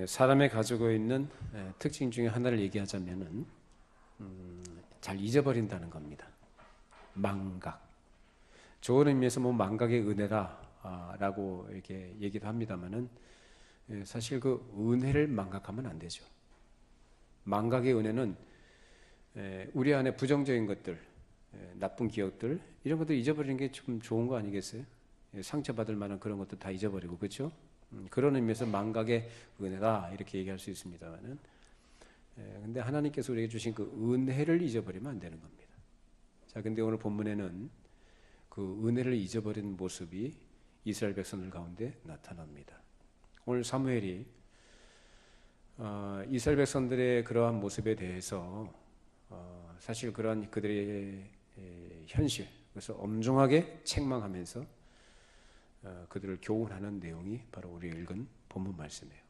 사람이 가지고 있는 특징 중에 하나를 얘기하자면은 잘 잊어버린다는 겁니다. 망각. 좋은 의미에서 뭐 망각의 은혜라라고 이렇게 얘기도 합니다만은 사실 그 은혜를 망각하면 안 되죠. 망각의 은혜는 우리 안에 부정적인 것들, 나쁜 기억들 이런 것들 잊어버리는 게 좀 좋은 거 아니겠어요? 상처받을 만한 그런 것도 다 잊어버리고 그렇죠? 그런 의미에서 망각의 은혜다 이렇게 얘기할 수 있습니다만은 근데 하나님께서 우리에게 주신 그 은혜를 잊어버리면 안 되는 겁니다. 자, 근데 오늘 본문에는 그 은혜를 잊어버린 모습이 이스라엘 백성들 가운데 나타납니다. 오늘 사무엘이 이스라엘 백성들의 그러한 모습에 대해서 사실 그러한 그들의 현실, 그래서 엄중하게 책망하면서 그들을 교훈하는 내용이 바로 우리 읽은 본문 말씀이에요.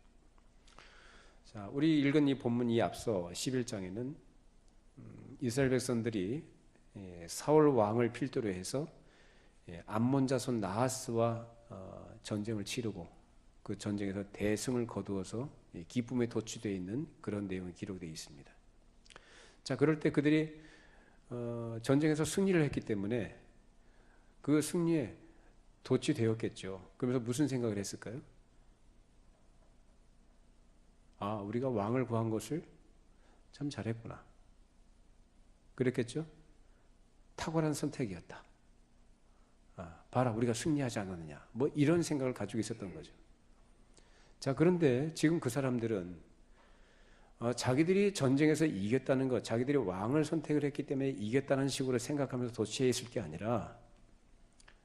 자, 우리 읽은 이 본문이 앞서 11장에는 이스라엘 백성들이 사울 왕을 필두로 해서 암몬 자손 나하스와 전쟁을 치르고 그 전쟁에서 대승을 거두어서 기쁨에 도취되어 있는 그런 내용이 기록되어 있습니다. 자, 그럴 때 그들이 전쟁에서 승리를 했기 때문에 그 승리에 도취되었겠죠. 그러면서 무슨 생각을 했을까요? 아, 우리가 왕을 구한 것을 참 잘했구나. 그랬겠죠? 탁월한 선택이었다. 봐라, 우리가 승리하지 않았느냐. 뭐 이런 생각을 가지고 있었던 거죠. 자, 그런데 지금 그 사람들은 자기들이 전쟁에서 이겼다는 것, 자기들이 왕을 선택을 했기 때문에 이겼다는 식으로 생각하면서 도취해 있을 게 아니라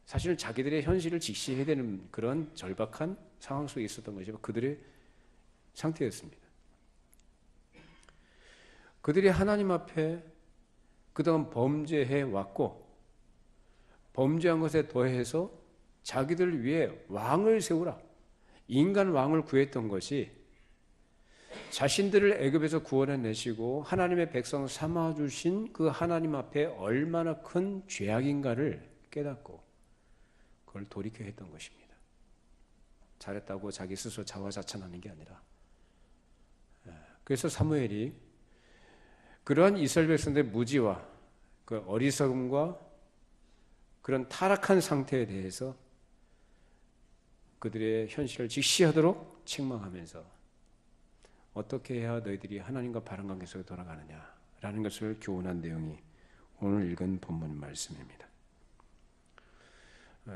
사실 자기들의 현실을 직시해야 되는 그런 절박한 상황 속에 있었던 것이 그들의 상태였습니다. 그들이 하나님 앞에 그동안 범죄해 왔고 범죄한 것에 더해서 자기들 위해 왕을 세우라, 인간 왕을 구했던 것이 자신들을 애굽에서 구원해내시고 하나님의 백성 삼아주신 그 하나님 앞에 얼마나 큰 죄악인가를 깨닫고 그걸 돌이켜야 했던 것입니다. 잘했다고 자기 스스로 자화자찬하는 게 아니라. 그래서 사무엘이 그러한 이스라엘 백성들의 무지와 그 어리석음과 그런 타락한 상태에 대해서 그들의 현실을 직시하도록 책망하면서 어떻게 해야 너희들이 하나님과 바른 관계 속에 돌아가느냐라는 것을 교훈한 내용이 오늘 읽은 본문 말씀입니다.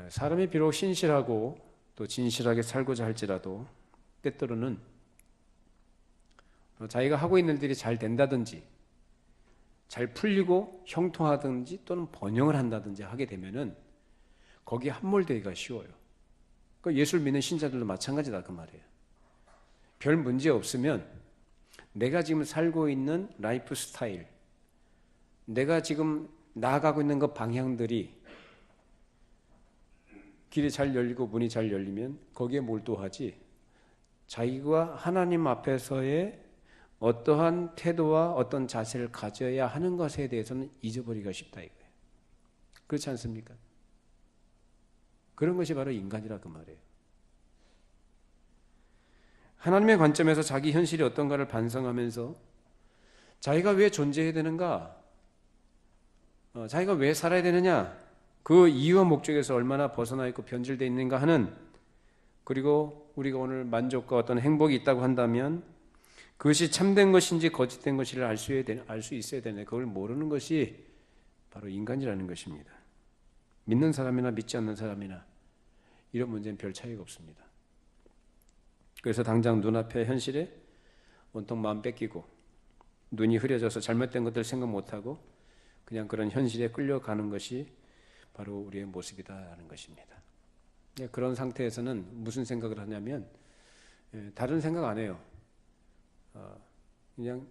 사람이 비록 신실하고 또 진실하게 살고자 할지라도 때때로는 자기가 하고 있는 일들이 잘 된다든지 잘 풀리고 형통하든지 또는 번영을 한다든지 하게 되면은 거기에 함몰되기가 쉬워요. 그 예수를 믿는 신자들도 마찬가지다 그 말이에요. 별 문제 없으면 내가 지금 살고 있는 라이프 스타일, 내가 지금 나아가고 있는 그 방향들이 길이 잘 열리고 문이 잘 열리면 거기에 몰두하지 자기가 하나님 앞에서의 어떠한 태도와 어떤 자세를 가져야 하는 것에 대해서는 잊어버리기가 쉽다 이거예요. 그렇지 않습니까? 그런 것이 바로 인간이라 그 말이에요. 하나님의 관점에서 자기 현실이 어떤가를 반성하면서 자기가 왜 존재해야 되는가, 자기가 왜 살아야 되느냐, 그 이유와 목적에서 얼마나 벗어나 있고 변질되어 있는가 하는, 그리고 우리가 오늘 만족과 어떤 행복이 있다고 한다면 그것이 참된 것인지 거짓된 것인지를 알 수 있어야 되는데 그걸 모르는 것이 바로 인간이라는 것입니다. 믿는 사람이나 믿지 않는 사람이나 이런 문제는 별 차이가 없습니다. 그래서 당장 눈앞의 현실에 온통 마음 뺏기고 눈이 흐려져서 잘못된 것들 생각 못하고 그냥 그런 현실에 끌려가는 것이 바로 우리의 모습이다라는 것입니다. 그런 상태에서는 무슨 생각을 하냐면 다른 생각 안 해요. 그냥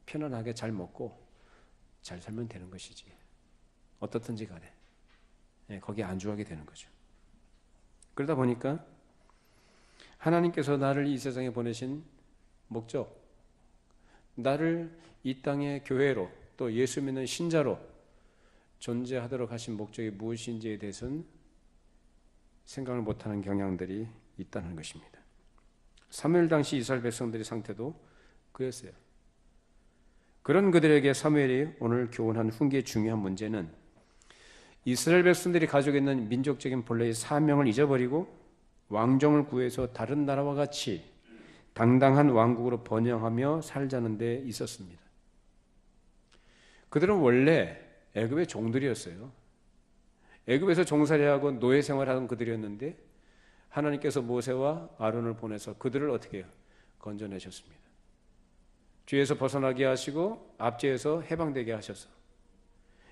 편안하게 잘 먹고 잘 살면 되는 것이지. 어떻든지 간에 거기에 안주하게 되는 거죠. 그러다 보니까 하나님께서 나를 이 세상에 보내신 목적, 나를 이 땅의 교회로 또 예수 믿는 신자로 존재하도록 하신 목적이 무엇인지에 대해서는 생각을 못하는 경향들이 있다는 것입니다. 사무엘 당시 이스라엘 백성들의 상태도 그랬어요. 그런 그들에게 사무엘이 오늘 교훈한 훈계의 중요한 문제는 이스라엘 백성들이 가지고 있는 민족적인 본래의 사명을 잊어버리고 왕정을 구해서 다른 나라와 같이 당당한 왕국으로 번영하며 살자는 데 있었습니다. 그들은 원래 애굽의 종들이었어요. 애굽에서 종살이하고 노예 생활하던 그들이었는데 하나님께서 모세와 아론을 보내서 그들을 어떻게 해요? 건져내셨습니다. 죄에서 벗어나게 하시고 압제에서 해방되게 하셔서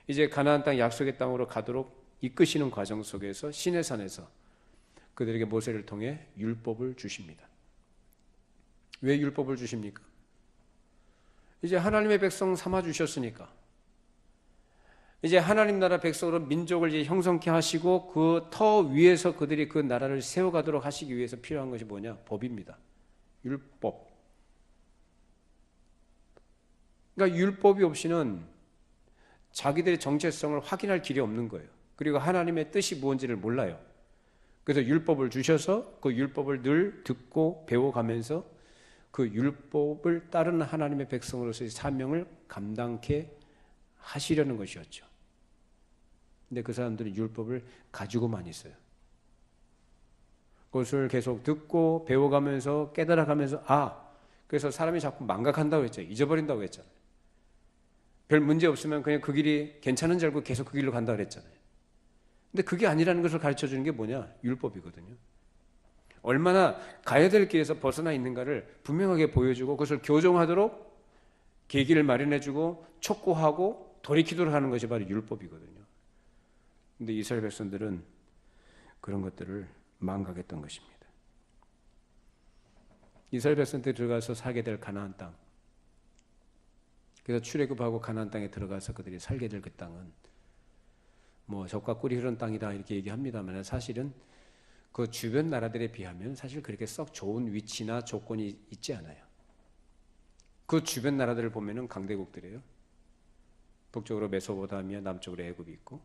이제 가나안 땅 약속의 땅으로 가도록 이끄시는 과정 속에서 시내산에서 그들에게 모세를 통해 율법을 주십니다. 왜 율법을 주십니까? 이제 하나님의 백성 삼아 주셨으니까 이제 하나님 나라 백성으로 민족을 이제 형성케 하시고 그 터 위에서 그들이 그 나라를 세워가도록 하시기 위해서 필요한 것이 뭐냐? 법입니다. 율법. 그러니까 율법이 없이는 자기들의 정체성을 확인할 길이 없는 거예요. 그리고 하나님의 뜻이 무엇인지를 몰라요. 그래서 율법을 주셔서 그 율법을 늘 듣고 배워가면서 그 율법을 따르는 하나님의 백성으로서의 사명을 감당케 하시려는 것이었죠. 근데 그 사람들은 율법을 가지고만 있어요. 그것을 계속 듣고 배워가면서 깨달아가면서 그래서 사람이 자꾸 망각한다고 했죠. 잊어버린다고 했잖아요. 별 문제 없으면 그냥 그 길이 괜찮은 줄 알고 계속 그 길로 간다고 했잖아요. 근데 그게 아니라는 것을 가르쳐 주는 게 뭐냐? 율법이거든요. 얼마나 가야 될 길에서 벗어나 있는가를 분명하게 보여주고 그것을 교정하도록 계기를 마련해주고 촉구하고 돌이키도록 하는 것이 바로 율법이거든요. 근데 이스라엘 백성들은 그런 것들을 망각했던 것입니다. 이스라엘 백성들이 들어가서 살게 될 가나안 땅, 그래서 출애굽하고 가나안 땅에 들어가서 그들이 살게 될 그 땅은 뭐 젖과 꿀이 흐르는 땅이다 이렇게 얘기합니다만 사실은 그 주변 나라들에 비하면 사실 그렇게 썩 좋은 위치나 조건이 있지 않아요. 그 주변 나라들을 보면은 강대국들이에요. 북쪽으로 메소포타미아, 남쪽으로 애굽이 있고,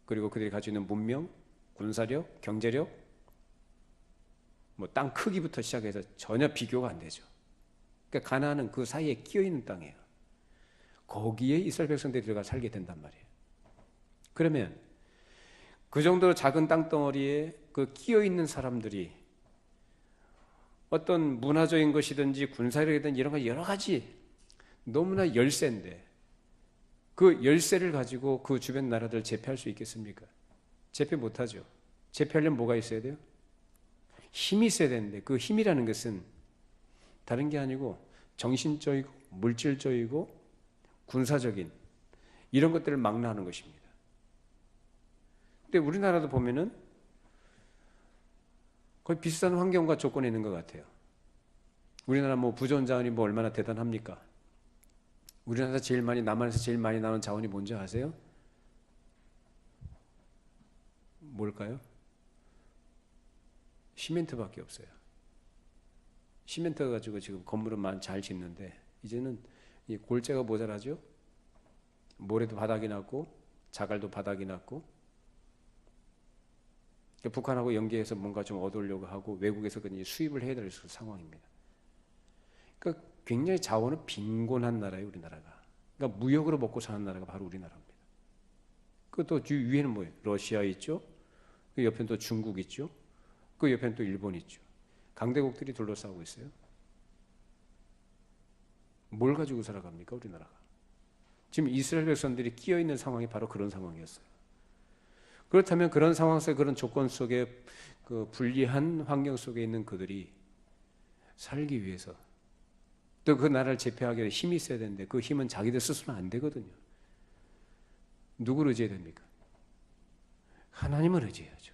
그리고 그들이 가지고 있는 문명, 군사력, 경제력, 뭐 땅 크기부터 시작해서 전혀 비교가 안 되죠. 그러니까 가나안은 그 사이에 끼어 있는 땅이에요. 거기에 이스라엘 백성들이 들어가 살게 된단 말이에요. 그러면 그 정도로 작은 땅덩어리에 그 끼어 있는 사람들이 어떤 문화적인 것이든지 군사력이든 이런 거 여러 가지 너무나 열세인데 그 열세를 가지고 그 주변 나라들을 제패할 수 있겠습니까? 제패 못하죠. 제패하려면 뭐가 있어야 돼요? 힘이 있어야 되는데 그 힘이라는 것은 다른 게 아니고 정신적이고 물질적이고 군사적인 이런 것들을 망라하는 것입니다. 근데 우리나라도 보면은 거의 비슷한 환경과 조건이 있는 것 같아요. 우리나라 뭐 부존 자원이 뭐 얼마나 대단합니까? 우리나라 제일 많이 남한에서 제일 많이 나오는 자원이 뭔지 아세요? 뭘까요? 시멘트밖에 없어요. 시멘트 가지고 지금 건물은 잘 짓는데 이제는 이 골재가 모자라죠. 모래도 바닥이 났고 자갈도 바닥이 났고 북한하고 연계해서 뭔가 좀 얻으려고 하고 외국에서 수입을 해야 될 상황입니다. 그러니까 굉장히 자원은 빈곤한 나라예요, 우리나라가. 그러니까 무역으로 먹고 사는 나라가 바로 우리나라입니다. 그 또 위에는 뭐예요? 러시아 있죠. 그 옆에는 또 중국 있죠. 그 옆에는 또 일본 있죠. 강대국들이 둘러싸고 있어요. 뭘 가지고 살아갑니까, 우리나라가? 지금 이스라엘 백성들이 끼어 있는 상황이 바로 그런 상황이었어요. 그렇다면 그런 상황 속에 그런 조건 속에 그 불리한 환경 속에 있는 그들이 살기 위해서 또 그 나라를 제패하기 위해 힘이 있어야 되는데 그 힘은 자기들 스스로는 안 되거든요. 누구를 의지해야 됩니까? 하나님을 의지해야죠.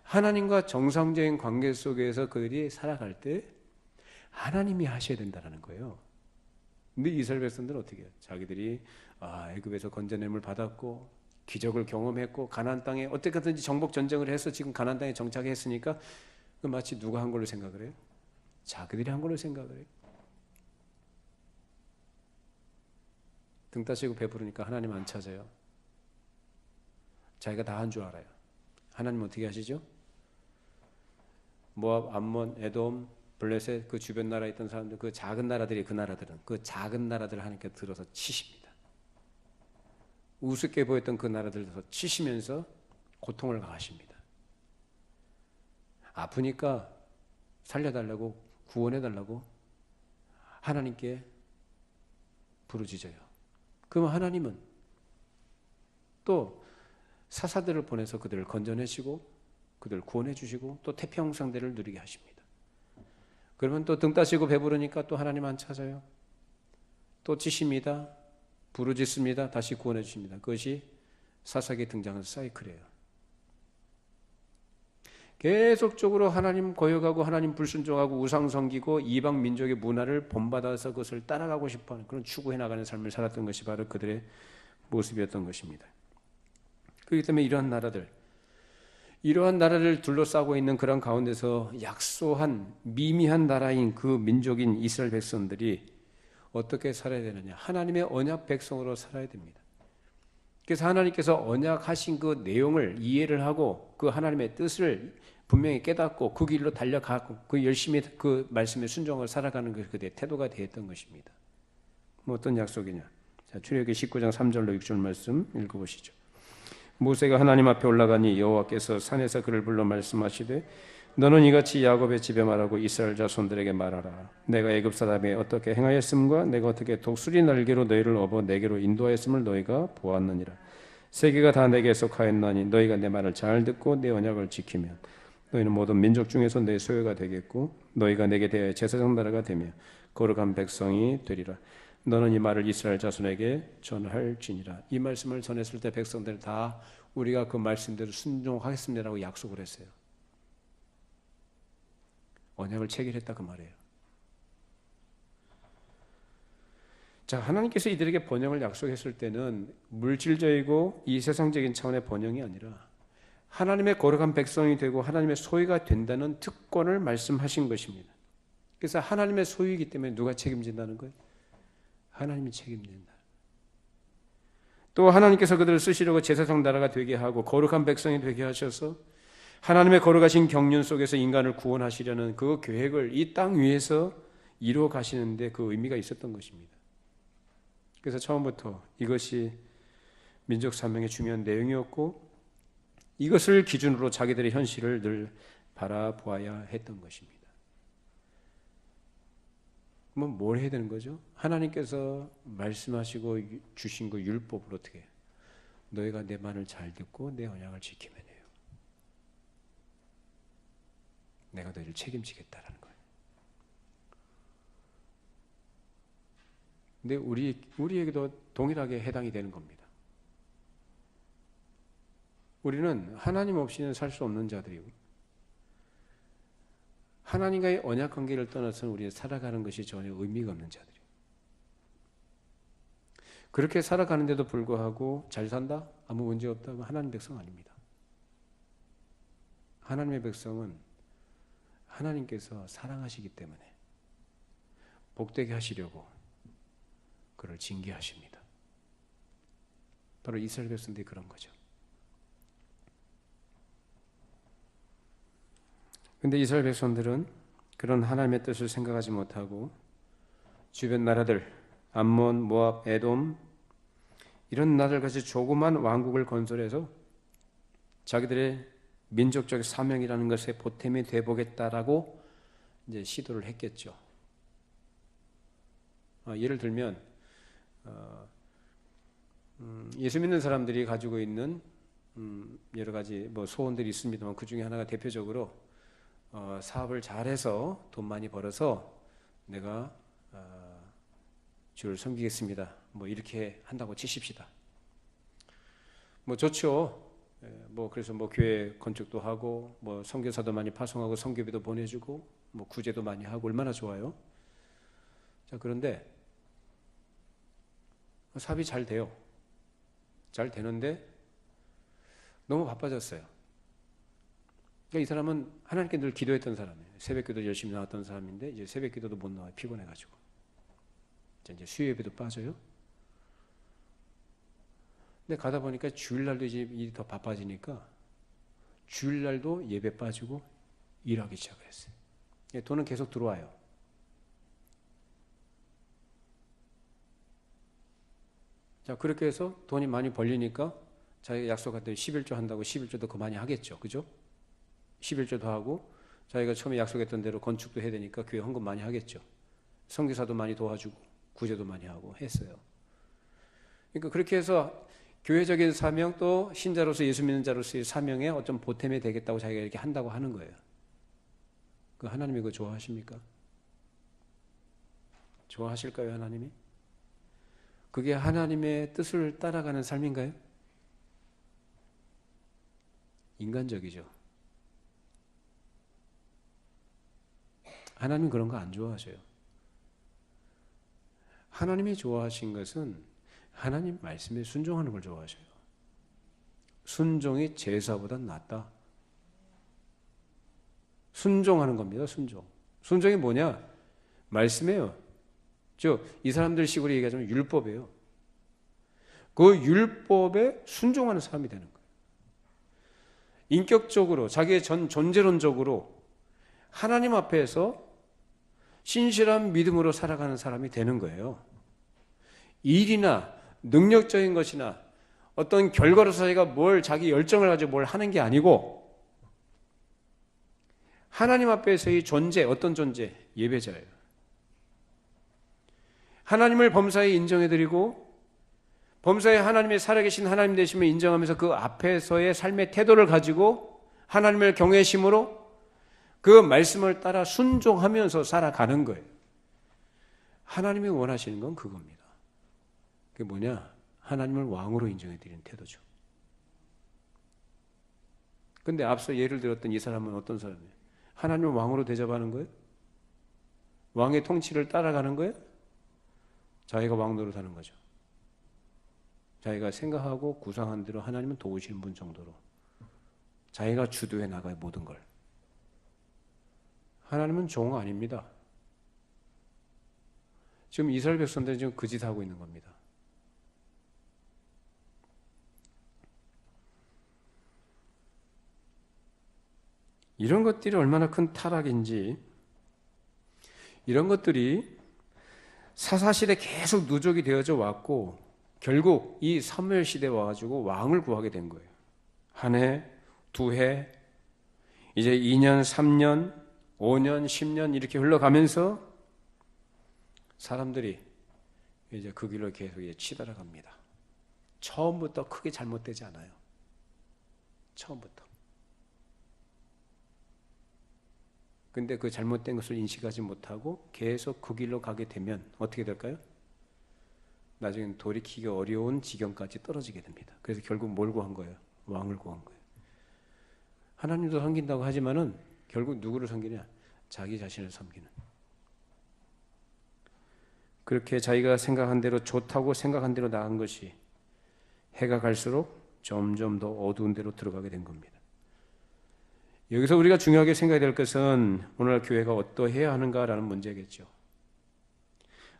하나님과 정상적인 관계 속에서 그들이 살아갈 때 하나님이 하셔야 된다는 거예요. 근데 이스라엘 백성들은 어떻게 해요? 자기들이 애굽에서 건져냄을 받았고 기적을 경험했고 가나안 땅에 어떻게든지 정복 전쟁을 해서 지금 가나안 땅에 정착했으니까 마치 누가 한 걸로 생각을 해요? 자기들이 한 걸로 생각을 해요. 등 따시고 배부르니까 하나님 안 찾아요. 자기가 다 한 줄 알아요. 하나님 어떻게 하시죠? 모압, 암몬, 에돔, 블레셋 그 주변 나라에 있던 사람들, 그 작은 나라들이, 그 나라들은 그 작은 나라들을 하나님께 들어서 치십니다. 우습게 보였던 그 나라들을 들어서 치시면서 고통을 가하십니다. 아프니까 살려달라고, 구원해달라고 하나님께 부르짖어요. 그럼 하나님은 또 사사들을 보내서 그들을 건져내시고 그들을 구원해 주시고 또 태평 상대를 누리게 하십니다. 그러면 또 등 따시고 배부르니까 또 하나님 안 찾아요. 또 치십니다. 부르짖습니다. 다시 구원해 주십니다. 그것이 사사기에 등장하는 사이클이에요. 계속적으로 하나님 거역하고 하나님 불순종하고 우상 섬기고 이방 민족의 문화를 본받아서 그것을 따라가고 싶어하는 그런 추구해 나가는 삶을 살았던 것이 바로 그들의 모습이었던 것입니다. 그렇기 때문에 이러한 나라를 둘러싸고 있는 그런 가운데서 약소한 미미한 나라인 그 민족인 이스라엘 백성들이 어떻게 살아야 되느냐? 하나님의 언약 백성으로 살아야 됩니다. 그래서 하나님께서 언약하신 그 내용을 이해를 하고 그 하나님의 뜻을 분명히 깨닫고 그 길로 달려가고 그 열심히 그 말씀에 순종을 살아가는 게 그들의 태도가 되었던 것입니다. 뭐 어떤 약속이냐? 자, 출애굽기 19장 3절로 6절 말씀 읽어보시죠. 모세가 하나님 앞에 올라가니 여호와께서 산에서 그를 불러 말씀하시되 너는 이같이 야곱의 집에 말하고 이스라엘 자손들에게 말하라. 내가 애굽 사람에 어떻게 행하였음과 내가 어떻게 독수리 날개로 너희를 업어 내게로 인도하였음을 너희가 보았느니라. 세계가 다 내게 속하였나니 너희가 내 말을 잘 듣고 내 언약을 지키면 너희는 모든 민족 중에서 내 소유가 되겠고 너희가 내게 대하여 제사장 나라가 되며 거룩한 백성이 되리라. 너는 이 말을 이스라엘 자손에게 전할지니라. 이 말씀을 전했을 때 백성들 다 우리가 그 말씀대로 순종하겠습니다라고 약속을 했어요. 언약을 체결했다 그 말이에요. 자, 하나님께서 이들에게 번영을 약속했을 때는 물질적이고 이 세상적인 차원의 번영이 아니라 하나님의 거룩한 백성이 되고 하나님의 소유가 된다는 특권을 말씀하신 것입니다. 그래서 하나님의 소유이기 때문에 누가 책임진다는 거예요? 하나님이 책임진다. 또 하나님께서 그들을 쓰시려고 제사장 나라가 되게 하고 거룩한 백성이 되게 하셔서 하나님의 거룩하신 경륜 속에서 인간을 구원하시려는 그 계획을 이 땅 위에서 이루어 가시는데 그 의미가 있었던 것입니다. 그래서 처음부터 이것이 민족 사명의 중요한 내용이었고 이것을 기준으로 자기들의 현실을 늘 바라보아야 했던 것입니다. 그러면 뭘 해야 되는 거죠? 하나님께서 말씀하시고 주신 그 율법을 어떻게 해요? 너희가 내 말을 잘 듣고 내 언약을 지키면 해요. 내가 너희를 책임지겠다라는 거예요. 근데 우리에게도 동일하게 해당이 되는 겁니다. 우리는 하나님 없이는 살 수 없는 자들이고 하나님과의 언약 관계를 떠나서는 우리는 살아가는 것이 전혀 의미가 없는 자들이에요. 그렇게 살아가는데도 불구하고 잘 산다? 아무 문제 없다? 하나님 백성 아닙니다. 하나님의 백성은 하나님께서 사랑하시기 때문에 복되게 하시려고 그를 징계하십니다. 바로 이스라엘 백성들이 그런 거죠. 근데 이스라엘 백성들은 그런 하나님의 뜻을 생각하지 못하고 주변 나라들, 암몬, 모압, 에돔 이런 나라들까지 조그만 왕국을 건설해서 자기들의 민족적 사명이라는 것에 보탬이 되보겠다라고 이제 시도를 했겠죠. 예를 들면 예수 믿는 사람들이 가지고 있는 여러 가지 뭐 소원들이 있습니다만 그 중에 하나가 대표적으로 사업을 잘해서 돈 많이 벌어서 내가 주를 섬기겠습니다. 뭐 이렇게 한다고 치십시다. 뭐 좋죠. 뭐 그래서 뭐 교회 건축도 하고 뭐 선교사도 많이 파송하고 선교비도 보내주고 뭐 구제도 많이 하고 얼마나 좋아요. 자, 그런데 사업이 잘 돼요. 잘 되는데 너무 바빠졌어요. 그러니까 이 사람은 하나님께 늘 기도했던 사람이에요. 새벽기도 열심히 나왔던 사람인데 이제 새벽기도도 못 나와요. 피곤해가지고. 이제 수요예배도 빠져요. 근데 가다 보니까 주일날도 이제 일이 더 바빠지니까 주일날도 예배 빠지고 일하기 시작을 했어요. 돈은 계속 들어와요. 자, 그렇게 해서 돈이 많이 벌리니까 자기가 약속한 대로 11조 한다고 11조도 그 많이 하겠죠. 그죠? 11조도 하고 자기가 처음에 약속했던 대로 건축도 해야 되니까 교회 헌금 많이 하겠죠. 선교사도 많이 도와주고 구제도 많이 하고 했어요. 그러니까 그렇게 해서 교회적인 사명 또 신자로서 예수 믿는 자로서의 사명에 어떤 보탬이 되겠다고 자기가 이렇게 한다고 하는 거예요. 그 하나님이 그거 좋아하십니까? 좋아하실까요, 하나님이? 그게 하나님의 뜻을 따라가는 삶인가요? 인간적이죠. 하나님 그런 거 안 좋아하셔요. 하나님이 좋아하신 것은 하나님 말씀에 순종하는 걸 좋아하셔요. 순종이 제사보다 낫다. 순종하는 겁니다. 순종. 순종이 뭐냐? 말씀이에요. 이 사람들 식으로 얘기하자면 율법이에요. 그 율법에 순종하는 사람이 되는 거예요. 인격적으로 자기의 존재론적으로 하나님 앞에서 신실한 믿음으로 살아가는 사람이 되는 거예요. 일이나 능력적인 것이나 어떤 결과로서 자기가 자기 열정을 가지고 뭘 하는 게 아니고 하나님 앞에서의 존재, 어떤 존재? 예배자예요. 하나님을 범사에 인정해드리고 범사에 하나님의 살아계신 하나님 되심을 인정하면서 그 앞에서의 삶의 태도를 가지고 하나님을 경외심으로 그 말씀을 따라 순종하면서 살아가는 거예요. 하나님이 원하시는 건 그겁니다. 그게 뭐냐? 하나님을 왕으로 인정해드리는 태도죠. 근데 앞서 예를 들었던 이 사람은 어떤 사람이에요? 하나님을 왕으로 대접하는 거예요? 왕의 통치를 따라가는 거예요? 자기가 왕 노릇하는 거죠. 자기가 생각하고 구상한 대로 하나님은 도우시는 분 정도로 자기가 주도해 나가요, 모든 걸. 하나님은 종 아닙니다. 지금 이스라엘 백성들은 지금 그 짓을 하고 있는 겁니다. 이런 것들이 얼마나 큰 타락인지, 이런 것들이 사사시대 계속 누적이 되어져 왔고 결국 이 사무엘 시대에 와가지고 왕을 구하게 된 거예요. 한 해, 두 해, 이제 2년, 3년, 5년, 10년 이렇게 흘러가면서 사람들이 이제 그 길로 계속 치달아갑니다. 처음부터 크게 잘못되지 않아요. 처음부터. 근데 그 잘못된 것을 인식하지 못하고 계속 그 길로 가게 되면 어떻게 될까요? 나중엔 돌이키기 어려운 지경까지 떨어지게 됩니다. 그래서 결국 뭘 구한 거예요? 왕을 구한 거예요. 하나님도 섬긴다고 하지만은 결국 누구를 섬기냐? 자기 자신을 섬기는. 그렇게 자기가 생각한 대로 좋다고 생각한 대로 나간 것이 해가 갈수록 점점 더 어두운 데로 들어가게 된 겁니다. 여기서 우리가 중요하게 생각해야 될 것은 오늘날 교회가 어떠해야 하는가라는 문제겠죠.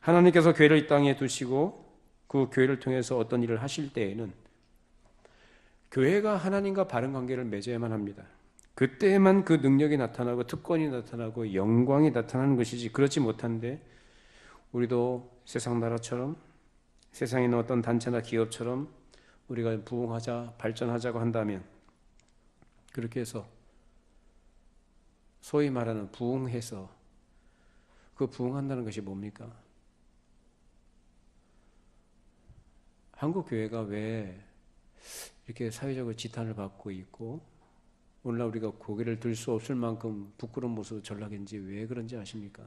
하나님께서 교회를 이 땅에 두시고 그 교회를 통해서 어떤 일을 하실 때에는 교회가 하나님과 바른 관계를 맺어야만 합니다. 그때에만 그 능력이 나타나고 특권이 나타나고 영광이 나타나는 것이지, 그렇지 못한데 우리도 세상 나라처럼 세상에 있는 어떤 단체나 기업처럼 우리가 부흥하자, 발전하자고 한다면, 그렇게 해서 소위 말하는 부흥해서 그 부흥한다는 것이 뭡니까? 한국 교회가 왜 이렇게 사회적으로 지탄을 받고 있고 오늘날 우리가 고개를 들 수 없을 만큼 부끄러운 모습 전락인지 왜 그런지 아십니까?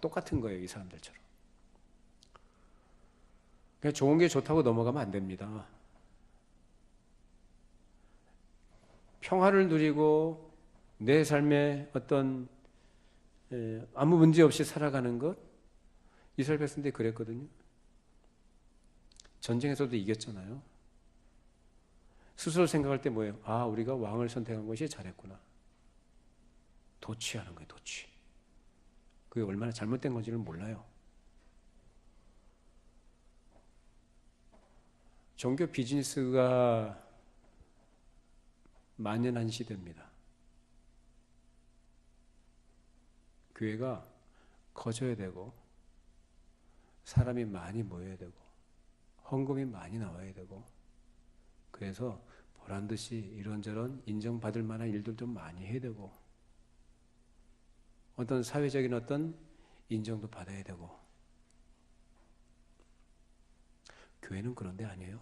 똑같은 거예요, 이 사람들처럼. 그냥 좋은 게 좋다고 넘어가면 안 됩니다. 평화를 누리고 내 삶에 어떤 아무 문제 없이 살아가는 것, 이스라엘 백성들이 그랬거든요. 전쟁에서도 이겼잖아요. 스스로 생각할 때 뭐예요? 아, 우리가 왕을 선택한 것이 잘했구나. 도취하는 거예요, 도취. 그게 얼마나 잘못된 건지를 몰라요. 종교 비즈니스가 만연한 시대입니다. 교회가 커져야 되고 사람이 많이 모여야 되고 헌금이 많이 나와야 되고 그래서 보란듯이 이런저런 인정받을 만한 일들도 많이 해야 되고 어떤 사회적인 어떤 인정도 받아야 되고 교회는 그런 데 아니에요.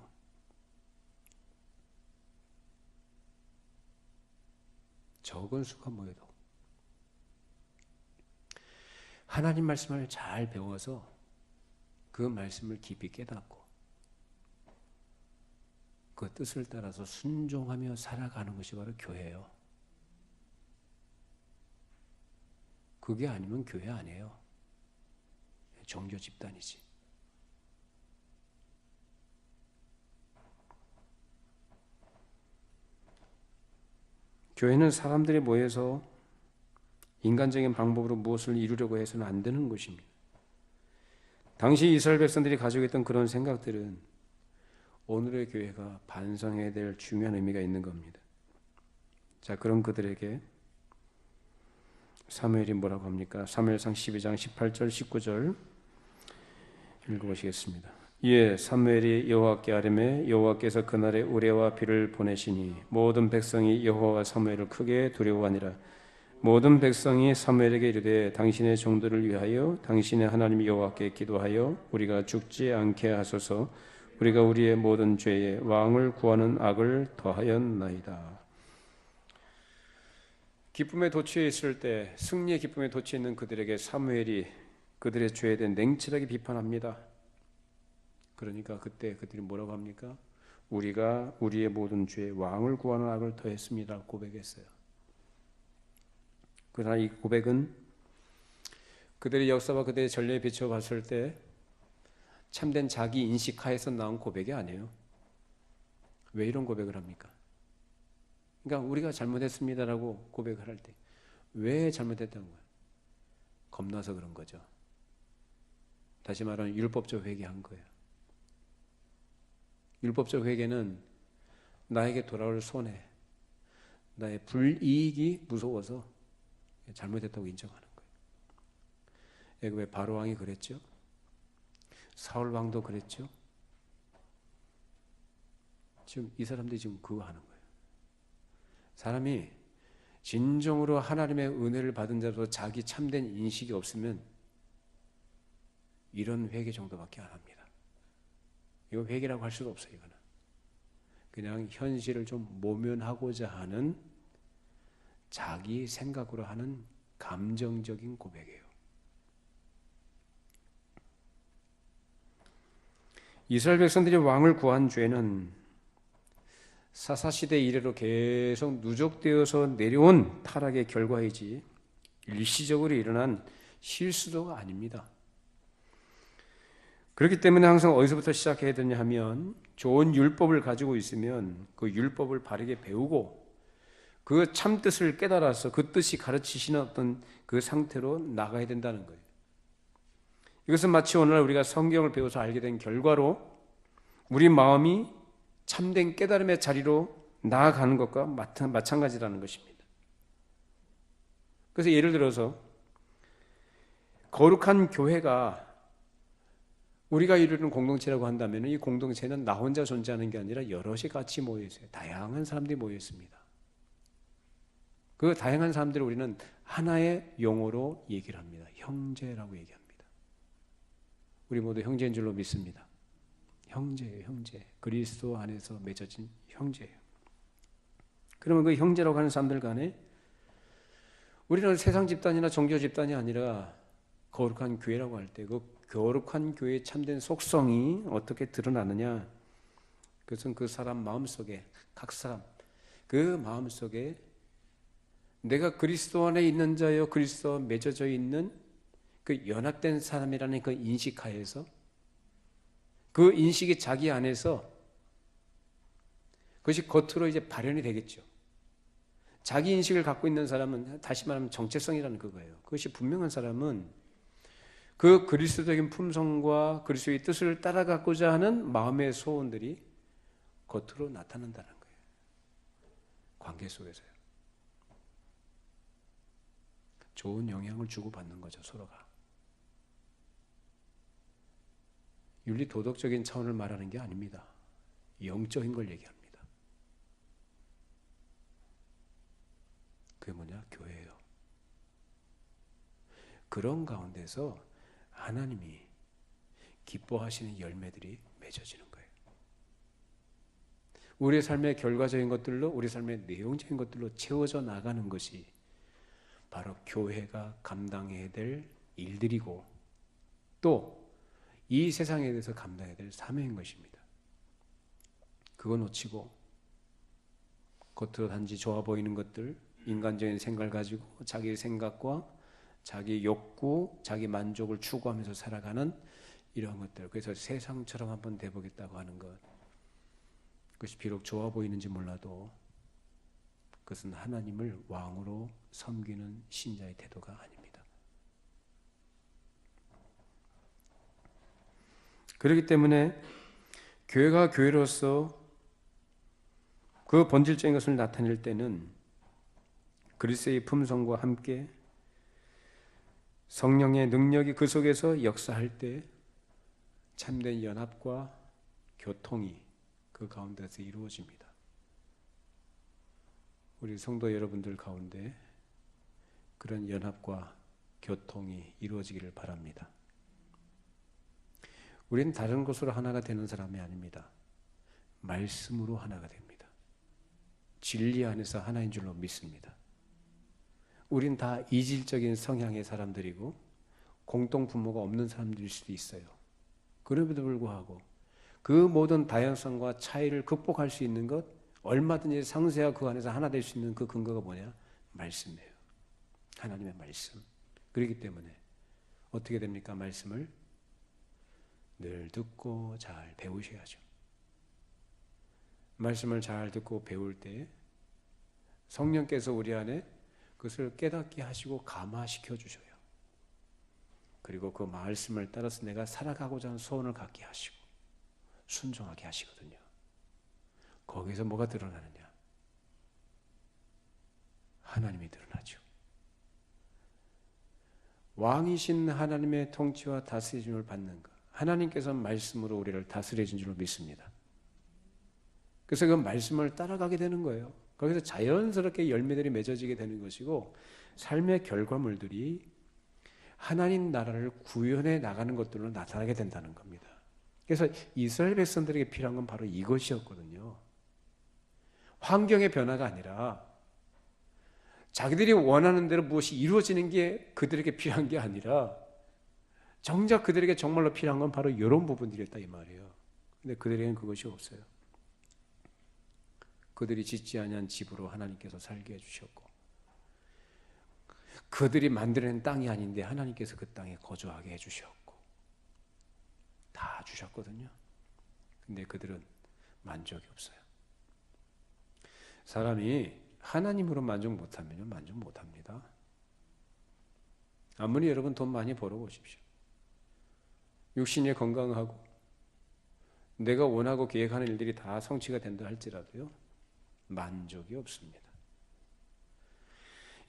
적은 수가 모여도 하나님 말씀을 잘 배워서 그 말씀을 깊이 깨닫고 그 뜻을 따라서 순종하며 살아가는 것이 바로 교회예요. 그게 아니면 교회 아니에요. 종교 집단이지. 교회는 사람들이 모여서 인간적인 방법으로 무엇을 이루려고 해서는 안 되는 것입니다. 당시 이스라엘 백성들이 가지고 있던 그런 생각들은 오늘의 교회가 반성해야 될 중요한 의미가 있는 겁니다. 자, 그럼 그들에게 사무엘이 뭐라고 합니까? 사무엘상 12장 18절 19절 읽어보시겠습니다. 이에 사무엘이 여호와께 아뢰매 여호와께서 그날에 우레와 비를 보내시니 모든 백성이 여호와 사무엘을 크게 두려워하니라. 모든 백성이 사무엘에게 이르되 당신의 종들을 위하여 당신의 하나님 여호와께 기도하여 우리가 죽지 않게 하소서. 우리가 우리의 모든 죄에 왕을 구하는 악을 더하였나이다. 기쁨에 도취해 있을 때 승리의 기쁨에 도취해 있는 그들에게 사무엘이 그들의 죄에 대해 냉철하게 비판합니다. 그러니까 그때 그들이 뭐라고 합니까? 우리가 우리의 모든 죄에 왕을 구하는 악을 더했습니다 고백했어요. 그러나 이 고백은 그들의 역사와 그들의 전례에 비춰 봤을 때 참된 자기 인식하에서 나온 고백이 아니에요. 왜 이런 고백을 합니까? 그러니까 우리가 잘못했습니다라고 고백을 할 때 왜 잘못했다는 거예요? 겁나서 그런 거죠. 다시 말하면 율법적 회개한 거예요. 율법적 회개는 나에게 돌아올 손해, 나의 불이익이 무서워서 잘못했다고 인정하는 거예요. 애굽의 바로왕이 그랬죠. 사울왕도 그랬죠. 지금 이 사람들이 지금 그거 하는 거예요. 사람이 진정으로 하나님의 은혜를 받은 자로 자기 참된 인식이 없으면 이런 회개 정도밖에 안 합니다. 이거 회개라고 할 수가 없어요. 이거는 그냥 현실을 좀 모면하고자 하는 자기 생각으로 하는 감정적인 고백이에요. 이스라엘 백성들이 왕을 구한 죄는 사사시대 이래로 계속 누적되어서 내려온 타락의 결과이지 일시적으로 일어난 실수도가 아닙니다. 그렇기 때문에 항상 어디서부터 시작해야 되냐 하면 좋은 율법을 가지고 있으면 그 율법을 바르게 배우고 그 참뜻을 깨달아서 그 뜻이 가르치시는 어떤 그 상태로 나가야 된다는 거예요. 이것은 마치 오늘날 우리가 성경을 배워서 알게 된 결과로 우리 마음이 참된 깨달음의 자리로 나아가는 것과 마찬가지라는 것입니다. 그래서 예를 들어서 거룩한 교회가 우리가 이루는 공동체라고 한다면 이 공동체는 나 혼자 존재하는 게 아니라 여럿이 같이 모여 있어요. 다양한 사람들이 모여 있습니다. 그 다양한 사람들을 우리는 하나의 용어로 얘기를 합니다. 형제라고 얘기합니다. 우리 모두 형제인 줄로 믿습니다. 형제예요, 형제. 그리스도 안에서 맺어진 형제예요. 그러면 그 형제라고 하는 사람들 간에 우리는 세상 집단이나 종교 집단이 아니라 거룩한 교회라고 할 때 그 거룩한 교회의 참된 속성이 어떻게 드러나느냐? 그것은 그 사람 마음속에 각 사람 그 마음속에 내가 그리스도 안에 있는 자여 그리스도와 맺어져 있는 그 연합된 사람이라는 그 인식하에서 그 인식이 자기 안에서 그것이 겉으로 이제 발현이 되겠죠. 자기 인식을 갖고 있는 사람은 다시 말하면 정체성이라는 그거예요. 그것이 분명한 사람은 그 그리스도적인 품성과 그리스도의 뜻을 따라가고자 하는 마음의 소원들이 겉으로 나타난다는 거예요. 관계 속에서요. 좋은 영향을 주고받는 거죠, 서로가. 윤리 도덕적인 차원을 말하는 게 아닙니다. 영적인 걸 얘기합니다. 그게 뭐냐? 교회예요. 그런 가운데서 하나님이 기뻐하시는 열매들이 맺어지는 거예요. 우리의 삶의 결과적인 것들로, 우리 삶의 내용적인 것들로 채워져 나가는 것이 바로 교회가 감당해야 될 일들이고 또 이 세상에 대해서 감당해야 될 사명인 것입니다. 그거 놓치고 겉으로 단지 좋아 보이는 것들, 인간적인 생각을 가지고 자기 생각과 자기 욕구, 자기 만족을 추구하면서 살아가는 이러한 것들, 그래서 세상처럼 한번 돼보겠다고 하는 것, 그것이 비록 좋아 보이는지 몰라도 그것은 하나님을 왕으로 섬기는 신자의 태도가 아닙니다. 그렇기 때문에 교회가 교회로서 그 본질적인 것을 나타낼 때는 그리스도의 품성과 함께 성령의 능력이 그 속에서 역사할 때 참된 연합과 교통이 그 가운데서 이루어집니다. 우리 성도 여러분들 가운데 그런 연합과 교통이 이루어지기를 바랍니다. 우리는 다른 것으로 하나가 되는 사람이 아닙니다. 말씀으로 하나가 됩니다. 진리 안에서 하나인 줄로 믿습니다. 우린 다 이질적인 성향의 사람들이고 공동 부모가 없는 사람들일 수도 있어요. 그럼에도 불구하고 그 모든 다양성과 차이를 극복할 수 있는 것, 얼마든지 상세와 그 안에서 하나 될 수 있는 그 근거가 뭐냐? 말씀이에요. 하나님의 말씀. 그렇기 때문에 어떻게 됩니까? 말씀을 늘 듣고 잘 배우셔야죠. 말씀을 잘 듣고 배울 때 성령께서 우리 안에 그것을 깨닫게 하시고 감화시켜 주셔요. 그리고 그 말씀을 따라서 내가 살아가고자 하는 소원을 갖게 하시고 순종하게 하시거든요. 거기서 뭐가 드러나느냐? 하나님이 드러나죠. 왕이신 하나님의 통치와 다스림을 받는 것. 하나님께서 말씀으로 우리를 다스려진 줄로 믿습니다. 그래서 그 말씀을 따라가게 되는 거예요. 거기서 자연스럽게 열매들이 맺어지게 되는 것이고 삶의 결과물들이 하나님 나라를 구현해 나가는 것들로 나타나게 된다는 겁니다. 그래서 이스라엘 백성들에게 필요한 건 바로 이것이었거든요. 환경의 변화가 아니라 자기들이 원하는 대로 무엇이 이루어지는 게 그들에게 필요한 게 아니라 정작 그들에게 정말로 필요한 건 바로 이런 부분들이었다 이 말이에요. 근데 그들에게는 그것이 없어요. 그들이 짓지 아니한 집으로 하나님께서 살게 해주셨고 그들이 만들어낸 땅이 아닌데 하나님께서 그 땅에 거주하게 해주셨고 다 주셨거든요. 근데 그들은 만족이 없어요. 사람이 하나님으로 만족 못하면 만족 못합니다. 아무리 여러분 돈 많이 벌어보십시오. 육신이 건강하고 내가 원하고 계획하는 일들이 다 성취가 된다 할지라도요 만족이 없습니다.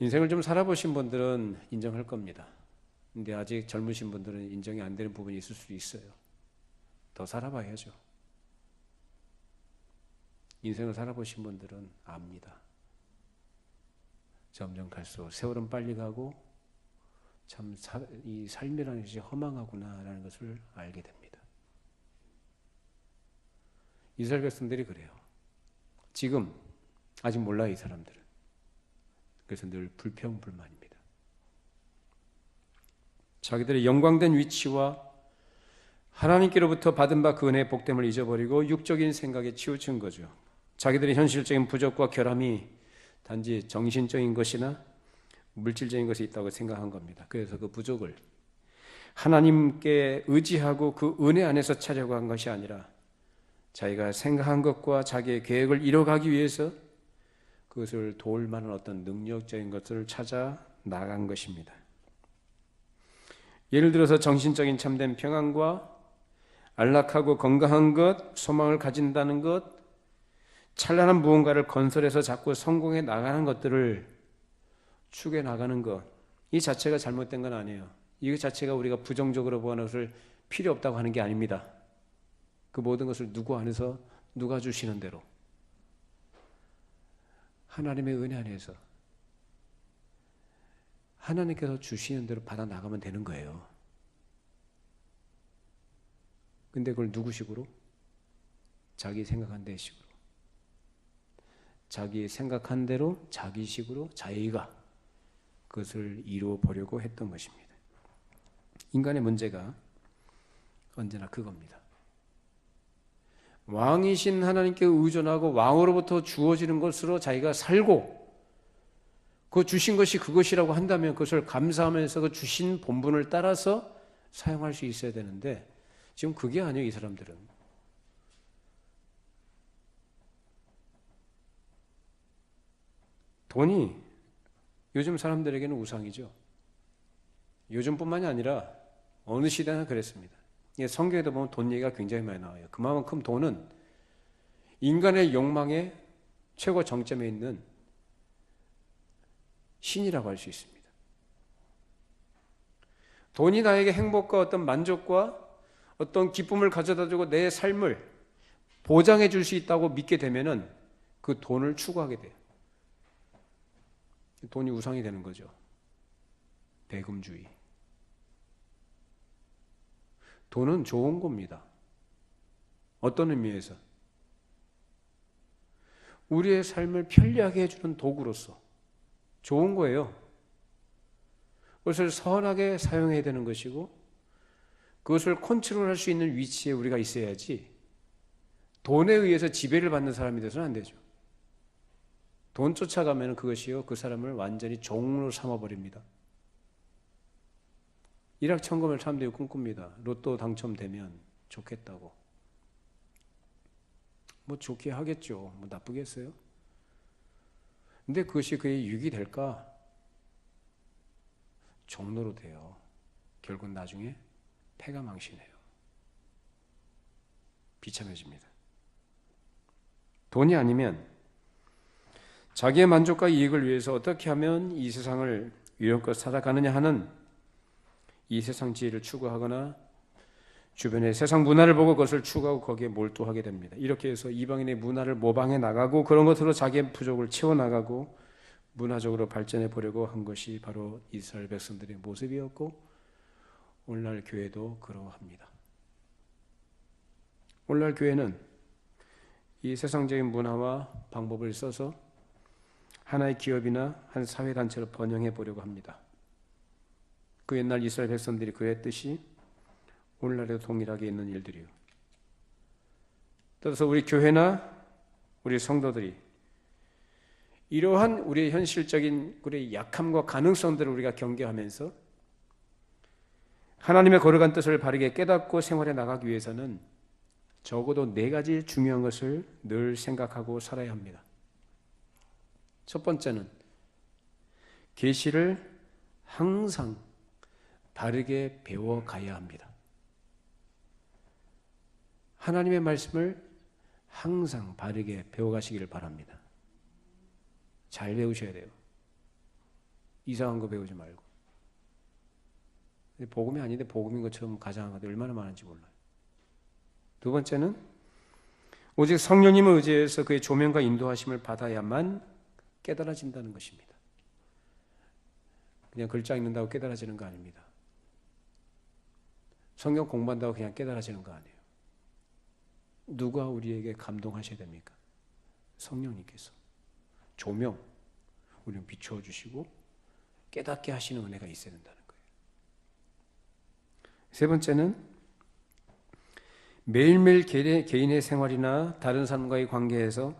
인생을 좀 살아보신 분들은 인정할 겁니다. 근데 아직 젊으신 분들은 인정이 안 되는 부분이 있을 수도 있어요. 더 살아봐야죠. 인생을 살아보신 분들은 압니다. 점점 갈수록 세월은 빨리 가고 참 이 삶이라는 것이 허망하구나라는 것을 알게 됩니다. 이스라엘 백성들이 그래요. 지금 아직 몰라요, 이 사람들은. 그래서 늘 불평불만입니다. 자기들의 영광된 위치와 하나님께로부터 받은 바 그 은혜의 복됨을 잊어버리고 육적인 생각에 치우친 거죠. 자기들의 현실적인 부족과 결함이 단지 정신적인 것이나 물질적인 것이 있다고 생각한 겁니다. 그래서 그 부족을 하나님께 의지하고 그 은혜 안에서 차려고 한 것이 아니라 자기가 생각한 것과 자기의 계획을 이뤄가기 위해서 그것을 도울 만한 어떤 능력적인 것을 찾아 나간 것입니다. 예를 들어서 정신적인 참된 평안과 안락하고 건강한 것, 소망을 가진다는 것, 찬란한 무언가를 건설해서 자꾸 성공해 나가는 것들을 추구해 나가는 것, 이 자체가 잘못된 건 아니에요. 이 자체가 우리가 부정적으로 보는 것을 필요 없다고 하는 게 아닙니다. 그 모든 것을 누구 안에서 누가 주시는 대로 하나님의 은혜 안에서 하나님께서 주시는 대로 받아 나가면 되는 거예요. 근데 그걸 누구식으로? 자기 생각한 대식으로. 자기 생각한 대로 자기식으로 자기가 그것을 이루어 보려고 했던 것입니다. 인간의 문제가 언제나 그겁니다. 왕이신 하나님께 의존하고 왕으로부터 주어지는 것으로 자기가 살고 그 주신 것이 그것이라고 한다면 그것을 감사하면서 그 주신 본분을 따라서 사용할 수 있어야 되는데 지금 그게 아니에요. 이 사람들은. 돈이 요즘 사람들에게는 우상이죠. 요즘뿐만이 아니라 어느 시대나 그랬습니다. 성경에도 보면 돈 얘기가 굉장히 많이 나와요. 그만큼 돈은 인간의 욕망의 최고 정점에 있는 신이라고 할 수 있습니다. 돈이 나에게 행복과 어떤 만족과 어떤 기쁨을 가져다주고 내 삶을 보장해 줄 수 있다고 믿게 되면은 그 돈을 추구하게 돼요. 돈이 우상이 되는 거죠. 대금주의. 돈은 좋은 겁니다. 어떤 의미에서? 우리의 삶을 편리하게 해주는 도구로서 좋은 거예요. 그것을 선하게 사용해야 되는 것이고 그것을 컨트롤할 수 있는 위치에 우리가 있어야지 돈에 의해서 지배를 받는 사람이 돼서는 안 되죠. 돈 쫓아가면 그것이요 그 사람을 완전히 종으로 삼아버립니다. 일확천금을 사람들이 꿈꿉니다. 로또 당첨되면 좋겠다고. 뭐 좋게 하겠죠. 뭐 나쁘겠어요? 근데 그것이 그의 유익이 될까? 종로로 돼요. 결국 나중에 패가 망신해요. 비참해집니다. 돈이 아니면 자기의 만족과 이익을 위해서 어떻게 하면 이 세상을 유용껏 살아가느냐 하는 이 세상 지혜를 추구하거나 주변의 세상 문화를 보고 그것을 추구하고 거기에 몰두하게 됩니다. 이렇게 해서 이방인의 문화를 모방해 나가고 그런 것으로 자기의 부족을 채워나가고 문화적으로 발전해 보려고 한 것이 바로 이스라엘 백성들의 모습이었고 오늘날 교회도 그러합니다. 오늘날 교회는 이 세상적인 문화와 방법을 써서 하나의 기업이나 한 사회단체로 번영해 보려고 합니다. 그 옛날 이스라엘 백성들이 그랬듯이 오늘날에도 동일하게 있는 일들이요. 따라서 우리 교회나 우리 성도들이 이러한 우리의 현실적인 우리의 약함과 가능성들을 우리가 경계하면서 하나님의 거룩한 뜻을 바르게 깨닫고 생활해 나가기 위해서는 적어도 4가지 중요한 것을 늘 생각하고 살아야 합니다. 첫 번째는 계시를 항상 바르게 배워가야 합니다. 하나님의 말씀을 항상 바르게 배워가시기를 바랍니다. 잘 배우셔야 돼요. 이상한 거 배우지 말고. 복음이 아닌데 복음인 것처럼 가장한 것도 얼마나 많은지 몰라요. 두 번째는 오직 성령님을 의지해서 그의 조명과 인도하심을 받아야만 깨달아진다는 것입니다. 그냥 글자 읽는다고 깨달아지는 거 아닙니다. 성경 공부한다고 그냥 깨달아지는 거 아니에요. 누가 우리에게 감동하셔야 됩니까? 성령님께서 조명, 우리를 비추어 주시고 깨닫게 하시는 은혜가 있어야 된다는 거예요. 세 번째는 매일매일 개인의 생활이나 다른 사람과의 관계에서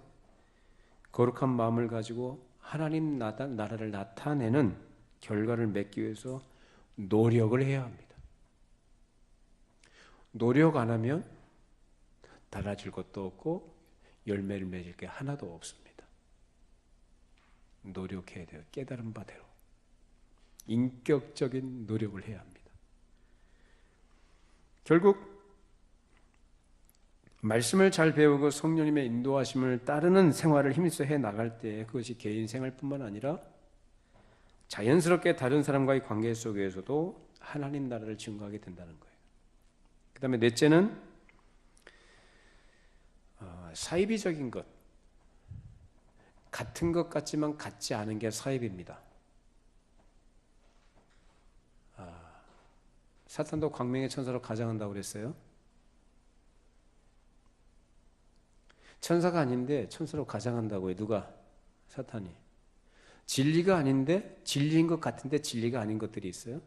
거룩한 마음을 가지고 하나님 나라를 나타내는 결과를 맺기 위해서 노력을 해야 합니다. 노력 안 하면 달라질 것도 없고 열매를 맺을 게 하나도 없습니다. 노력해야 돼요. 깨달은 바대로. 인격적인 노력을 해야 합니다. 결국 말씀을 잘 배우고 성령님의 인도하심을 따르는 생활을 힘써 해 나갈 때 그것이 개인 생활뿐만 아니라 자연스럽게 다른 사람과의 관계 속에서도 하나님 나라를 증거하게 된다는 거예요. 그 다음에 넷째는 사이비적인 것, 같은 것 같지만 같지 않은 게 사이비입니다. 사탄도 광명의 천사로 가장한다고 그랬어요. 천사가 아닌데 천사로 가장한다고요. 누가? 사탄이. 진리가 아닌데 진리인 것 같은데 진리가 아닌 것들이 있어요.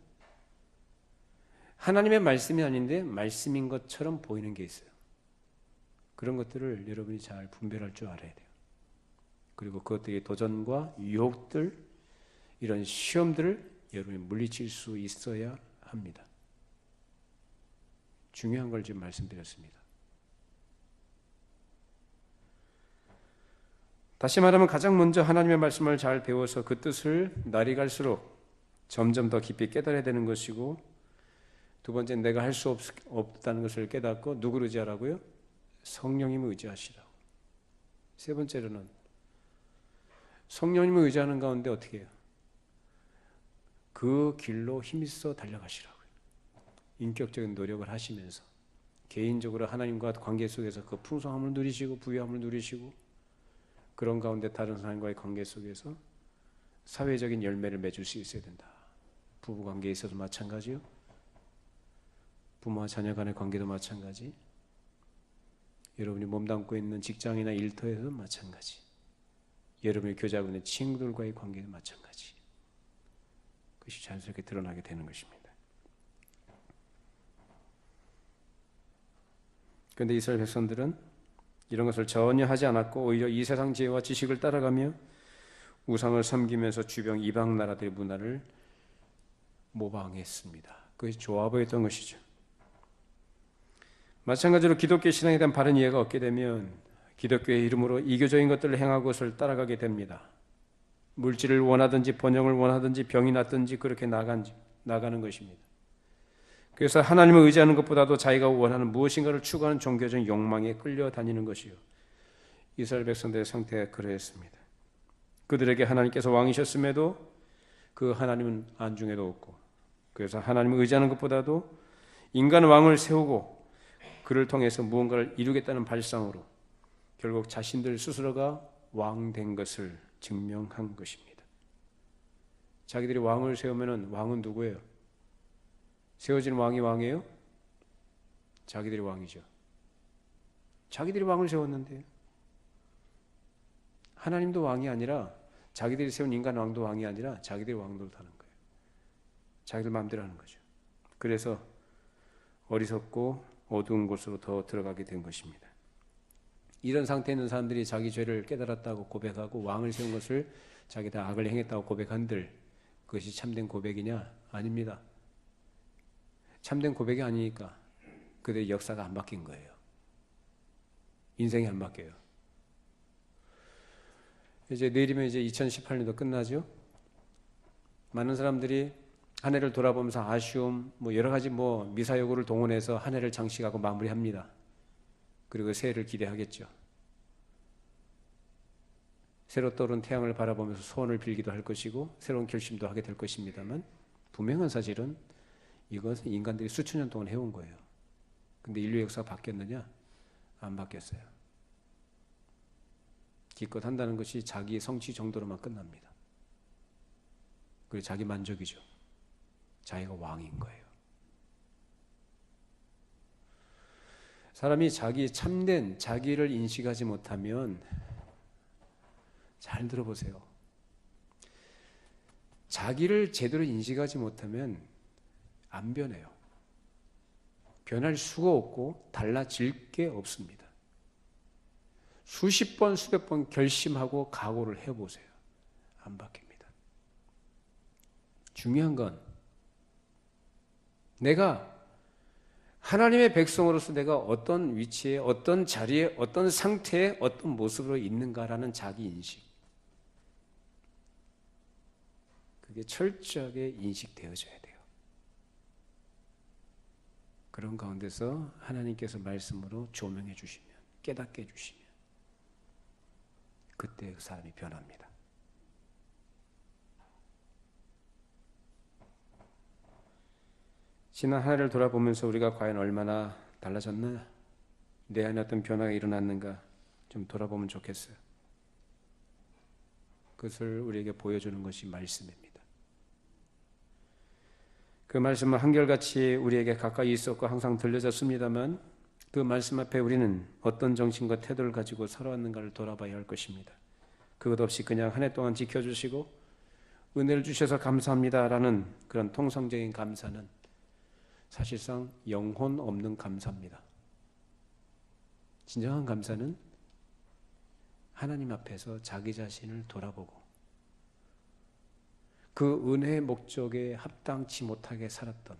하나님의 말씀이 아닌데 말씀인 것처럼 보이는 게 있어요. 그런 것들을 여러분이 잘 분별할 줄 알아야 돼요. 그리고 그것들의 도전과 유혹들, 이런 시험들을 여러분이 물리칠 수 있어야 합니다. 중요한 걸 지금 말씀드렸습니다. 다시 말하면 가장 먼저 하나님의 말씀을 잘 배워서 그 뜻을 날이 갈수록 점점 더 깊이 깨달아야 되는 것이고, 두 번째 내가 할 수 없다는 것을 깨닫고 누구를 의지하라고요? 성령님을 의지하시라고. 세 번째로는 성령님을 의지하는 가운데 어떻게 해요? 그 길로 힘써 달려가시라고요. 인격적인 노력을 하시면서 개인적으로 하나님과 관계 속에서 그 풍성함을 누리시고 부유함을 누리시고, 그런 가운데 다른 사람과의 관계 속에서 사회적인 열매를 맺을 수 있어야 된다. 부부관계에 있어서 마찬가지요. 부모와 자녀 간의 관계도 마찬가지. 여러분이 몸담고 있는 직장이나 일터에서도 마찬가지. 여러분이 교제하고 있는 친구들과의 관계도 마찬가지. 그것이 자연스럽게 드러나게 되는 것입니다. 그런데 이스라엘 백성들은 이런 것을 전혀 하지 않았고 오히려 이 세상 지혜와 지식을 따라가며 우상을 섬기면서 주변 이방 나라들의 문화를 모방했습니다. 그것이 좋아 보였던 것이죠. 마찬가지로 기독교 신앙에 대한 바른 이해가 없게 되면 기독교의 이름으로 이교적인 것들을 행하고 그것을 따라가게 됩니다. 물질을 원하든지 번영을 원하든지 병이 났든지 그렇게 나가는 것입니다. 그래서 하나님을 의지하는 것보다도 자기가 원하는 무엇인가를 추구하는 종교적 욕망에 끌려다니는 것이요. 이스라엘 백성들의 상태가 그러했습니다. 그들에게 하나님께서 왕이셨음에도 그 하나님은 안중에도 없고, 그래서 하나님을 의지하는 것보다도 인간 왕을 세우고 그를 통해서 무언가를 이루겠다는 발상으로 결국 자신들 스스로가 왕 된 것을 증명한 것입니다. 자기들이 왕을 세우면 왕은 누구예요? 세워진 왕이 왕이에요? 자기들이 왕이죠. 자기들이 왕을 세웠는데 하나님도 왕이 아니라, 자기들이 세운 인간 왕도 왕이 아니라 자기들이 왕노릇 하는 거예요. 자기들 마음대로 하는 거죠. 그래서 어리석고 어두운 곳으로 더 들어가게 된 것입니다. 이런 상태에 있는 사람들이 자기 죄를 깨달았다고 고백하고 왕을 세운 것을 자기들 악을 행했다고 고백한들 그것이 참된 고백이냐? 아닙니다. 참된 고백이 아니니까 그들의 역사가 안 바뀐 거예요. 인생이 안 바뀌어요. 이제 내일이면 이제 2018년도 끝나죠. 많은 사람들이 한 해를 돌아보면서 아쉬움, 여러 가지 미사여구를 동원해서 한 해를 장식하고 마무리합니다. 그리고 새해를 기대하겠죠. 새로 떠오른 태양을 바라보면서 소원을 빌기도 할 것이고 새로운 결심도 하게 될 것입니다만, 분명한 사실은 이것은 인간들이 수천 년 동안 해온 거예요. 근데 인류 역사가 바뀌었느냐? 안 바뀌었어요. 기껏 한다는 것이 자기 성취 정도로만 끝납니다. 그리고 자기 만족이죠. 자기가 왕인 거예요. 사람이 자기 참된 자기를 인식하지 못하면, 잘 들어보세요. 자기를 제대로 인식하지 못하면 안 변해요. 변할 수가 없고 달라질 게 없습니다. 수십 번, 수백 번 결심하고 각오를 해보세요. 안 바뀝니다. 중요한 건 내가 하나님의 백성으로서 내가 어떤 위치에, 어떤 자리에, 어떤 상태에, 어떤 모습으로 있는가라는 자기 인식. 그게 철저하게 인식되어져야 돼요. 그런 가운데서 하나님께서 말씀으로 조명해 주시면, 깨닫게 해주시면 그때 그 사람이 변합니다. 지난 한 해를 돌아보면서 우리가 과연 얼마나 달라졌나? 내 안에 어떤 변화가 일어났는가 좀 돌아보면 좋겠어요. 그것을 우리에게 보여주는 것이 말씀입니다. 그 말씀은 한결같이 우리에게 가까이 있었고 항상 들려졌습니다만 그 말씀 앞에 우리는 어떤 정신과 태도를 가지고 살아왔는가를 돌아봐야 할 것입니다. 그것 없이 그냥 한 해 동안 지켜주시고 은혜를 주셔서 감사합니다라는 그런 통상적인 감사는 사실상 영혼 없는 감사입니다. 진정한 감사는 하나님 앞에서 자기 자신을 돌아보고 그 은혜의 목적에 합당치 못하게 살았던,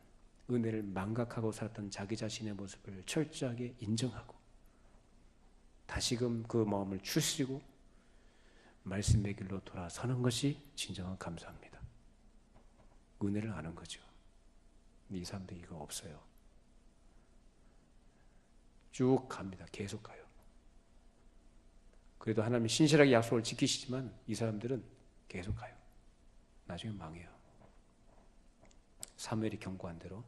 은혜를 망각하고 살았던 자기 자신의 모습을 철저하게 인정하고 다시금 그 마음을 추스리고 말씀의 길로 돌아서는 것이 진정한 감사입니다. 은혜를 아는 거죠. 이 사람들 이거 없어요. 쭉 갑니다. 계속 가요. 그래도 하나님이 신실하게 약속을 지키시지만 이 사람들은 계속 가요. 나중에 망해요. 사무엘이 경고한 대로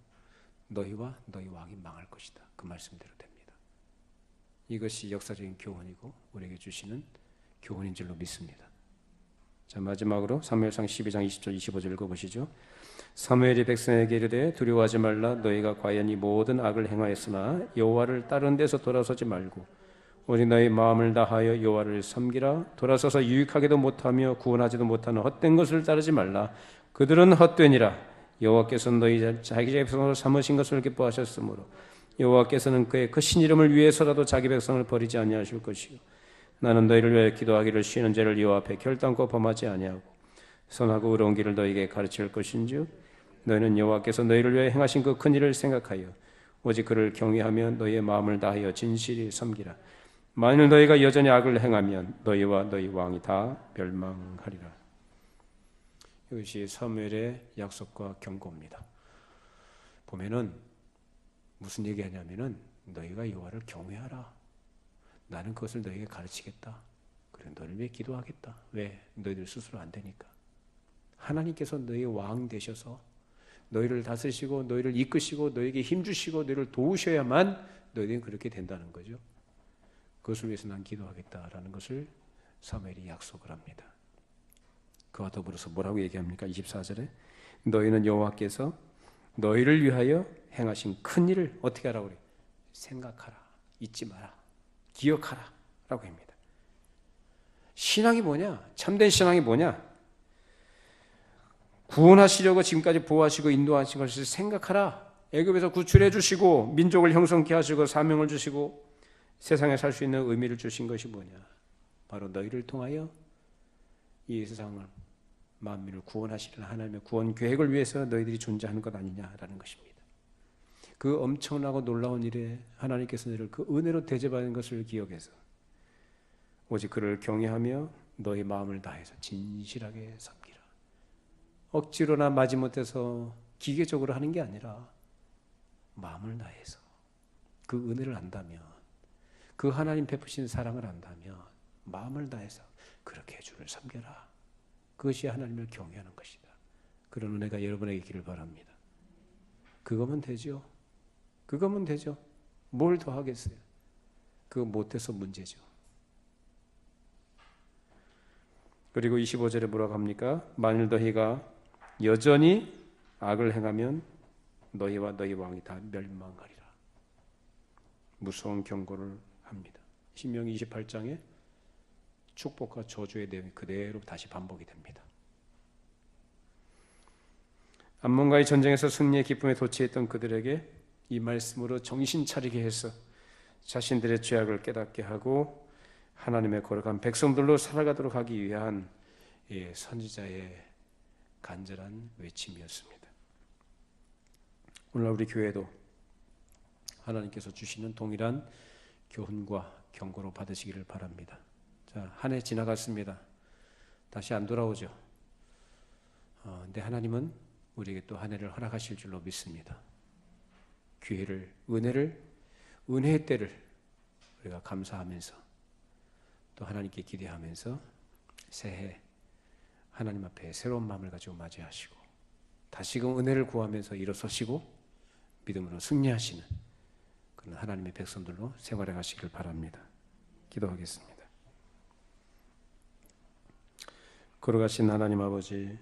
너희와 너희 왕이 망할 것이다. 그 말씀대로 됩니다. 이것이 역사적인 교훈이고 우리에게 주시는 교훈인 줄로 믿습니다. 자, 마지막으로 사무엘상 12장 20절 25절 읽어보시죠. 사무엘이 백성에게 이르되 두려워하지 말라. 너희가 과연 이 모든 악을 행하였으나 여호와를 다른 데서 돌아서지 말고 오직 너희 마음을 다하여 여호와를 섬기라. 돌아서서 유익하게도 못하며 구원하지도 못하는 헛된 것을 따르지 말라. 그들은 헛되니라. 여호와께서 너희 자기 백성을 삼으신 것을 기뻐하셨으므로 여호와께서는 그의 크신 이름을 위해서라도 자기 백성을 버리지 아니하실 것이요 나는 너희를 위해 기도하기를 쉬는 죄를 여호와 앞에 결단코 범하지 아니하고 선하고 의로운 길을 너희에게 가르칠 것인즉 너희는 여호와께서 너희를 위해 행하신 그 큰 일을 생각하여 오직 그를 경외하며 너희의 마음을 다하여 진실히 섬기라. 만일 너희가 여전히 악을 행하면 너희와 너희 왕이 다 멸망하리라. 이것이 사무엘의 약속과 경고입니다. 보면은 무슨 얘기하냐면은 너희가 여호와를 경외하라. 나는 그것을 너희에게 가르치겠다. 그래 너를 위해 기도하겠다. 왜? 너희들 스스로 안 되니까. 하나님께서 너희의 왕 되셔서 너희를 다스리시고 너희를 이끄시고 너희에게 힘주시고 너희를 도우셔야만 너희들은 그렇게 된다는 거죠. 그것을 위해서 난 기도하겠다라는 것을 사무엘이 약속을 합니다. 그와 더불어서 뭐라고 얘기합니까? 24절에 너희는 여호와께서 너희를 위하여 행하신 큰 일을 어떻게 하라고 그래요? 생각하라. 잊지 마라. 기억하라 라고 합니다. 신앙이 뭐냐? 참된 신앙이 뭐냐? 구원하시려고 지금까지 보호하시고 인도하신 것을 생각하라. 애굽에서 구출해 주시고 민족을 형성케 하시고 사명을 주시고 세상에 살 수 있는 의미를 주신 것이 뭐냐? 바로 너희를 통하여 이 세상을 만민을 구원하시는 하나님의 구원 계획을 위해서 너희들이 존재하는 것 아니냐라는 것입니다. 그 엄청나고 놀라운 일에 하나님께서 너희를 그 은혜로 대접하는 것을 기억해서 오직 그를 경외하며 너희 마음을 다해서 진실하게 섬기라. 억지로나 마지못해서 기계적으로 하는 게 아니라 마음을 다해서 그 은혜를 안다면 그 하나님 베푸신 사랑을 안다면 마음을 다해서 그렇게 주를 섬겨라. 그것이 하나님을 경외하는 것이다. 그런 은혜가 여러분에게 있기를 바랍니다. 그거면 되죠. 그거면 되죠. 뭘 더 하겠어요. 그거 못해서 문제죠. 그리고 25절에 뭐라고 합니까? 만일 너희가 여전히 악을 행하면 너희와 너희 왕이 다 멸망하리라. 무서운 경고를 합니다. 신명기 28장에 축복과 저주의 내용이 그대로 다시 반복이 됩니다. 암몬과의 전쟁에서 승리의 기쁨에 도취했던 그들에게 이 말씀으로 정신 차리게 해서 자신들의 죄악을 깨닫게 하고 하나님의 거룩한 백성들로 살아가도록 하기 위한 선지자의 간절한 외침이었습니다. 오늘 우리 교회도 하나님께서 주시는 동일한 교훈과 경고로 받으시기를 바랍니다. 자, 한 해 지나갔습니다. 다시 안 돌아오죠. 근데 하나님은 우리에게 또 한 해를 허락하실 줄로 믿습니다. 기회를, 은혜의 때를 우리가 감사하면서 또 하나님께 기대하면서 새해 하나님 앞에 새로운 마음을 가지고 맞이하시고 다시금 은혜를 구하면서 일어서시고 믿음으로 승리하시는 그런 하나님의 백성들로 생활해 가시길 바랍니다. 기도하겠습니다. 걸어가신 하나님 아버지,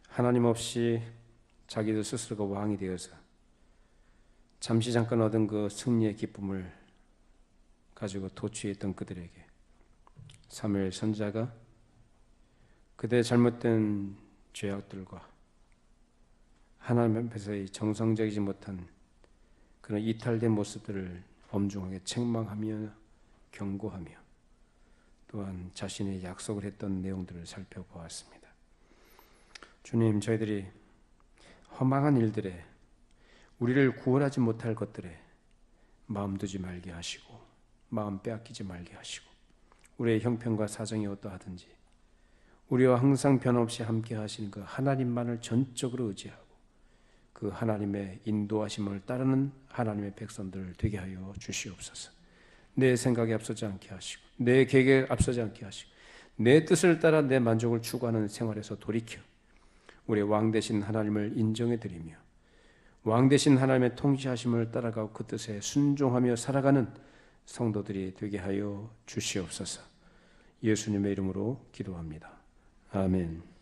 하나님 없이 자기들 스스로가 왕이 되어서 잠시 잠깐 얻은 그 승리의 기쁨을 가지고 도취했던 그들에게 사무엘 선지자가 그들의 잘못된 죄악들과 하나님 앞에서의 정상적이지 못한 그런 이탈된 모습들을 엄중하게 책망하며 경고하며 또한 자신의 약속을 했던 내용들을 살펴보았습니다. 주님, 저희들이 허망한 일들에 우리를 구원하지 못할 것들에 마음 두지 말게 하시고 마음 빼앗기지 말게 하시고 우리의 형편과 사정이 어떠하든지 우리와 항상 변함없이 함께 하시는 그 하나님만을 전적으로 의지하고 그 하나님의 인도하심을 따르는 하나님의 백성들 되게 하여 주시옵소서. 내 생각에 앞서지 않게 하시고 내 계획에 앞서지 않게 하시고 내 뜻을 따라 내 만족을 추구하는 생활에서 돌이켜 우리의 왕 되신 하나님을 인정해 드리며 왕 되신 하나님의 통치하심을 따라가고 그 뜻에 순종하며 살아가는 성도들이 되게 하여 주시옵소서. 예수님의 이름으로 기도합니다. 아멘.